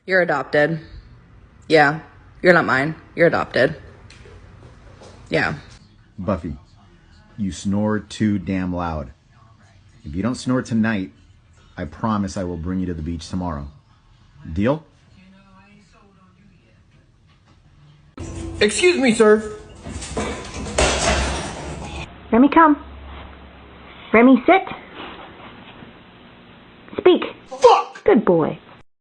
You're adopted. Yeah, you're not mine. You're adopted. Yeah. Buffy, you snore too damn loud. If you don't snore tonight, I promise I will bring you to the beach tomorrow. Deal? Excuse me, sir. Remy, come. Remy, sit. Speak. Fuck! Good boy.